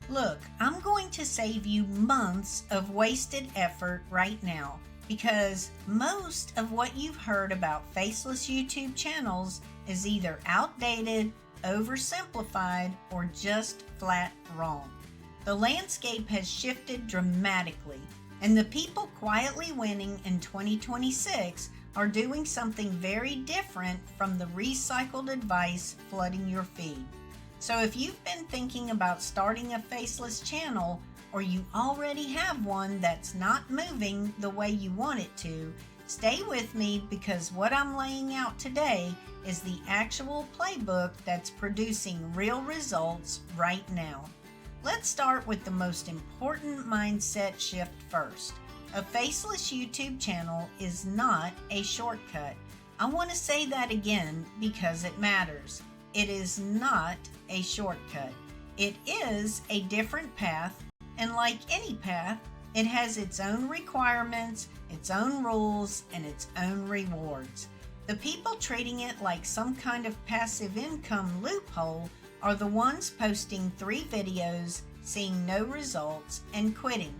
Look, I'm going to save you months of wasted effort right now because most of what you've heard about faceless YouTube channels is either outdated, oversimplified, or just flat wrong. The landscape has shifted dramatically, and the people quietly winning in 2026 are doing something very different from the recycled advice flooding your feed. So if you've been thinking about starting a faceless channel, or you already have one that's not moving the way you want it to, stay with me because what I'm laying out today is the actual playbook that's producing real results right now. Let's start with the most important mindset shift first. A faceless YouTube channel is not a shortcut. I want to say that again because it matters. It is not a shortcut. It is a different path, and like any path, it has its own requirements, its own rules, and its own rewards. The people treating it like some kind of passive income loophole are the ones posting 3 videos, seeing no results, and quitting.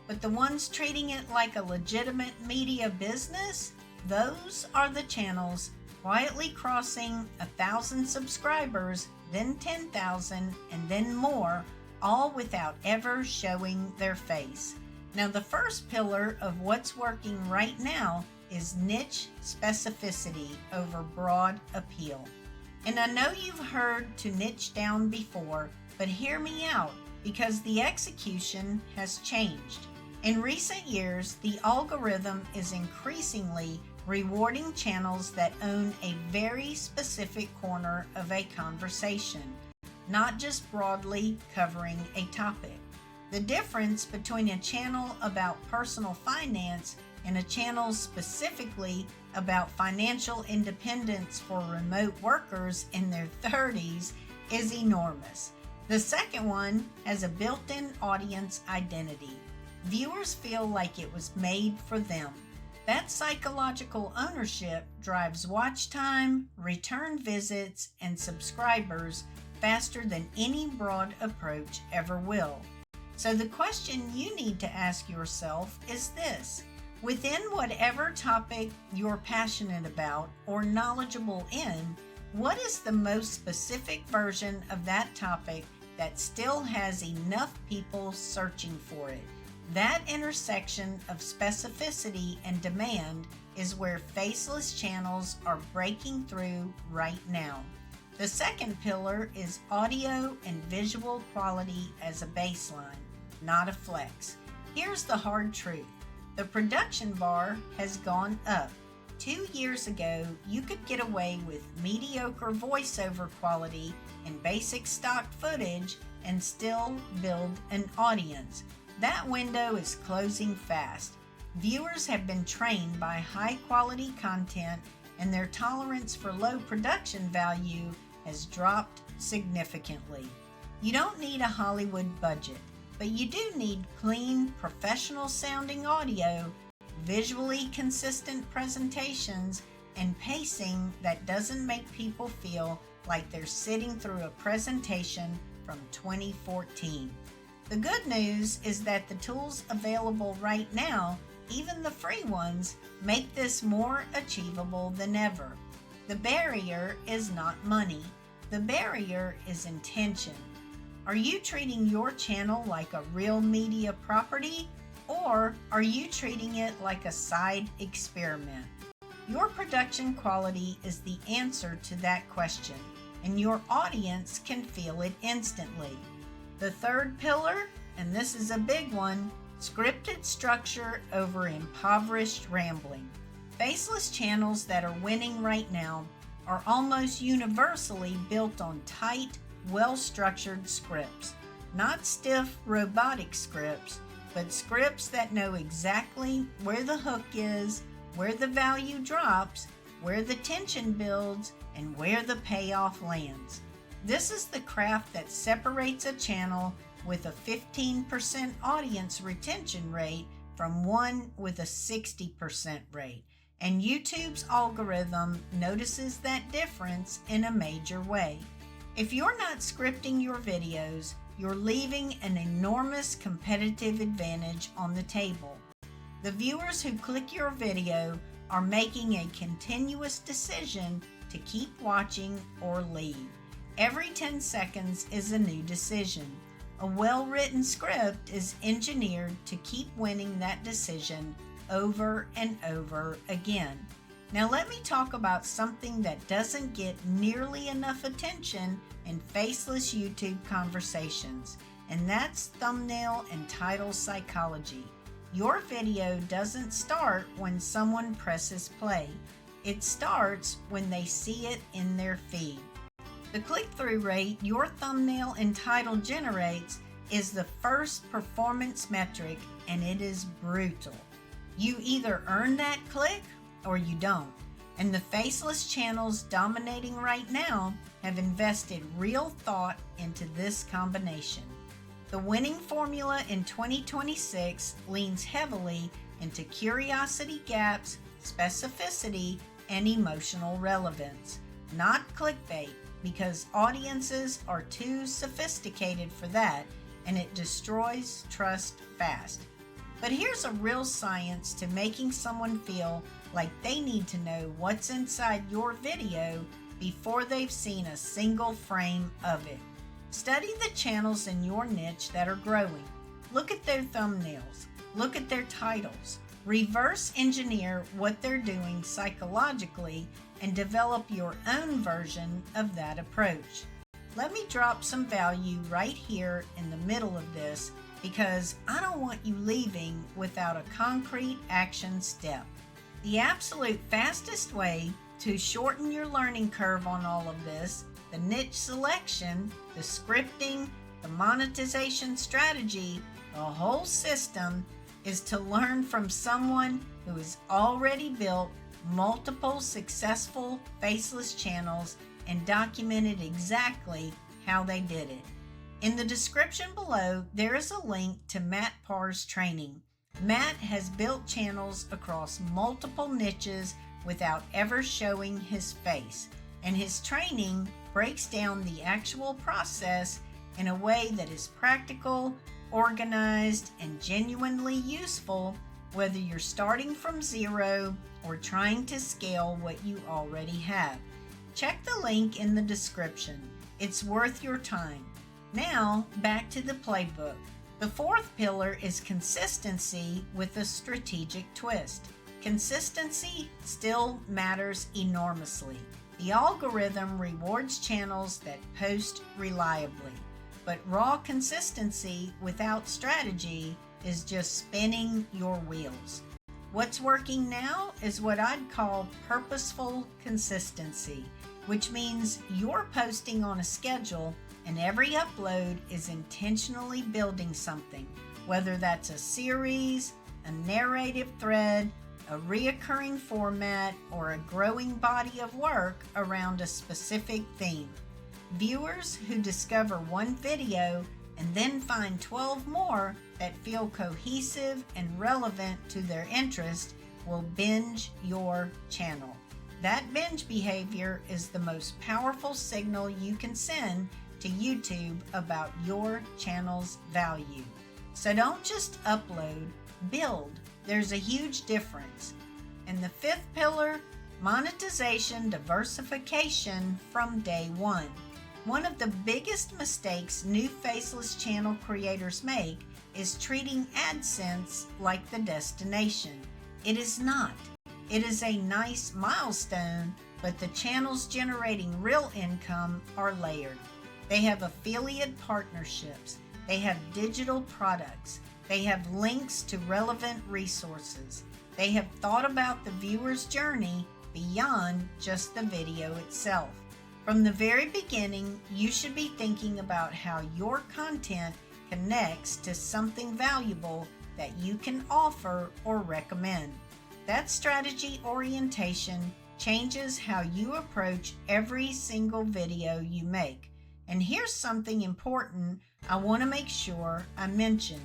But the ones treating it like a legitimate media business, those are the channels quietly crossing 1,000 subscribers, then 10,000, and then more, all without ever showing their face. Now, the first pillar of what's working right now is niche specificity over broad appeal. And I know you've heard to niche down before, but hear me out because the execution has changed. In recent years, the algorithm is increasingly rewarding channels that own a very specific corner of a conversation, not just broadly covering a topic. The difference between a channel about personal finance and a channel specifically about financial independence for remote workers in their 30s is enormous. The second one has a built-in audience identity. Viewers feel like it was made for them. That psychological ownership drives watch time, return visits, and subscribers faster than any broad approach ever will. So the question you need to ask yourself is this: within whatever topic you're passionate about or knowledgeable in, what is the most specific version of that topic that still has enough people searching for it? That intersection of specificity and demand is where faceless channels are breaking through right now. The second pillar is audio and visual quality as a baseline, not a flex. Here's the hard truth. The production bar has gone up. 2 years ago, you could get away with mediocre voiceover quality and basic stock footage and still build an audience. That window is closing fast. Viewers have been trained by high-quality content, and their tolerance for low production value has dropped significantly. You don't need a Hollywood budget, but you do need clean, professional-sounding audio, visually consistent presentations, and pacing that doesn't make people feel like they're sitting through a presentation from 2014. The good news is that the tools available right now, even the free ones, make this more achievable than ever. The barrier is not money. The barrier is intention. Are you treating your channel like a real media property, or are you treating it like a side experiment? Your production quality is the answer to that question, and your audience can feel it instantly. The third pillar, and this is a big one, scripted structure over impoverished rambling. Faceless channels that are winning right now are almost universally built on tight, well-structured scripts. Not stiff, robotic scripts, but scripts that know exactly where the hook is, where the value drops, where the tension builds, and where the payoff lands. This is the craft that separates a channel with a 15% audience retention rate from one with a 60% rate. And YouTube's algorithm notices that difference in a major way. If you're not scripting your videos, you're leaving an enormous competitive advantage on the table. The viewers who click your video are making a continuous decision to keep watching or leave. Every 10 seconds is a new decision. A well-written script is engineered to keep winning that decision over and over again. Now let me talk about something that doesn't get nearly enough attention in Faceless YouTube conversations, and that's thumbnail and title psychology. Your video doesn't start when someone presses play. It starts when they see it in their feed. The click-through rate your thumbnail and title generates is the first performance metric, and it is brutal. You either earn that click or you don't. And the Faceless channels dominating right now have invested real thought into this combination. The winning formula in 2026 leans heavily into curiosity gaps, specificity, and emotional relevance, not clickbait, because audiences are too sophisticated for that, and it destroys trust fast. But here's a real science to making someone feel like they need to know what's inside your video before they've seen a single frame of it. Study the channels in your niche that are growing. Look at their thumbnails. Look at their titles. Reverse engineer what they're doing psychologically and develop your own version of that approach. Let me drop some value right here in the middle of this, because I don't want you leaving without a concrete action step. The absolute fastest way to shorten your learning curve on all of this, the niche selection, the scripting, the monetization strategy, the whole system, is to learn from someone who has already built multiple successful Faceless channels and documented exactly how they did it. In the description below, there is a link to Matt Parr's training. Matt has built channels across multiple niches without ever showing his face, and his training breaks down the actual process in a way that is practical, organized, and genuinely useful, whether you're starting from zero or trying to scale what you already have. Check the link in the description. It's worth your time. Now, back to the playbook. The fourth pillar is consistency with a strategic twist. Consistency still matters enormously. The algorithm rewards channels that post reliably, but raw consistency without strategy is just spinning your wheels. What's working now is what I'd call purposeful consistency, which means you're posting on a schedule and every upload is intentionally building something, whether that's a series, a narrative thread, a reoccurring format, or a growing body of work around a specific theme. Viewers who discover one video and then find 12 more that feel cohesive and relevant to their interest will binge your channel. That binge behavior is the most powerful signal you can send to YouTube about your channel's value. So don't just upload, build. There's a huge difference. And the fifth pillar, monetization diversification from day one. One of the biggest mistakes new Faceless channel creators make is treating AdSense like the destination. It is not. It is a nice milestone, but the channels generating real income are layered. They have affiliate partnerships. They have digital products. They have links to relevant resources. They have thought about the viewer's journey beyond just the video itself. From the very beginning, you should be thinking about how your content connects to something valuable that you can offer or recommend. That strategy orientation changes how you approach every single video you make. And here's something important I want to make sure I mention.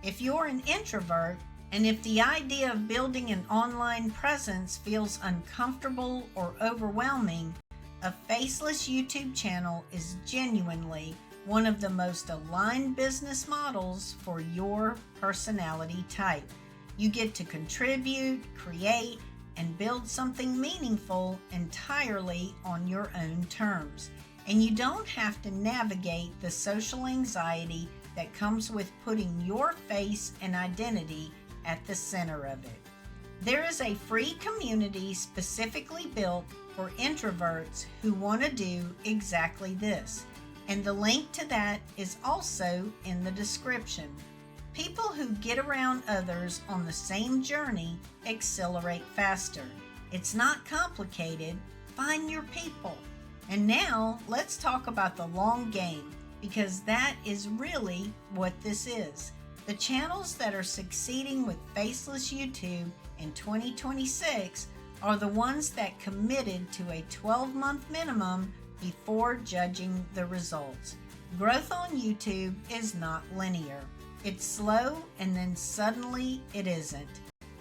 If you're an introvert, and if the idea of building an online presence feels uncomfortable or overwhelming, a Faceless YouTube channel is genuinely one of the most aligned business models for your personality type. You get to contribute, create, and build something meaningful entirely on your own terms. And you don't have to navigate the social anxiety that comes with putting your face and identity at the center of it. There is a free community specifically built for introverts who want to do exactly this, and the link to that is also in the description. People who get around others on the same journey accelerate faster. It's not complicated. Find your people. And now let's talk about the long game, because that is really what this is. The channels that are succeeding with Faceless YouTube in 2026 are the ones that committed to a 12-month minimum before judging the results. Growth on YouTube is not linear. It's slow, and then suddenly it isn't.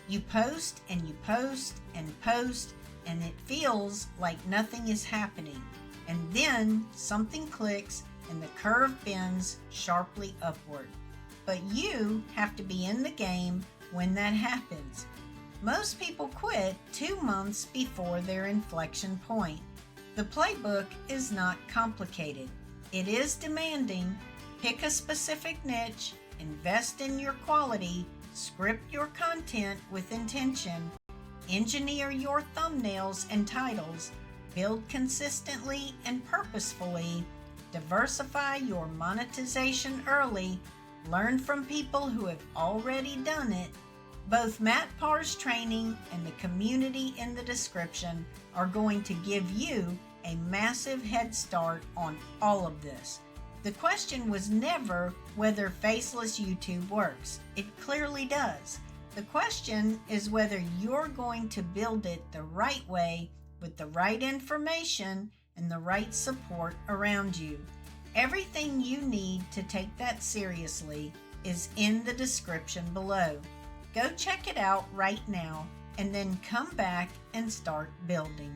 You post and you post and post, and it feels like nothing is happening. And then something clicks and the curve bends sharply upward. But you have to be in the game when that happens. Most people quit 2 months before their inflection point. The playbook is not complicated. It is demanding. Pick a specific niche, invest in your quality, script your content with intention, engineer your thumbnails and titles, build consistently and purposefully, diversify your monetization early, learn from people who have already done it. Both Matt Parr's training and the community in the description are going to give you a massive head start on all of this. The question was never whether Faceless YouTube works. It clearly does. The question is whether you're going to build it the right way with the right information and the right support around you. Everything you need to take that seriously is in the description below. Go check it out right now and then come back and start building.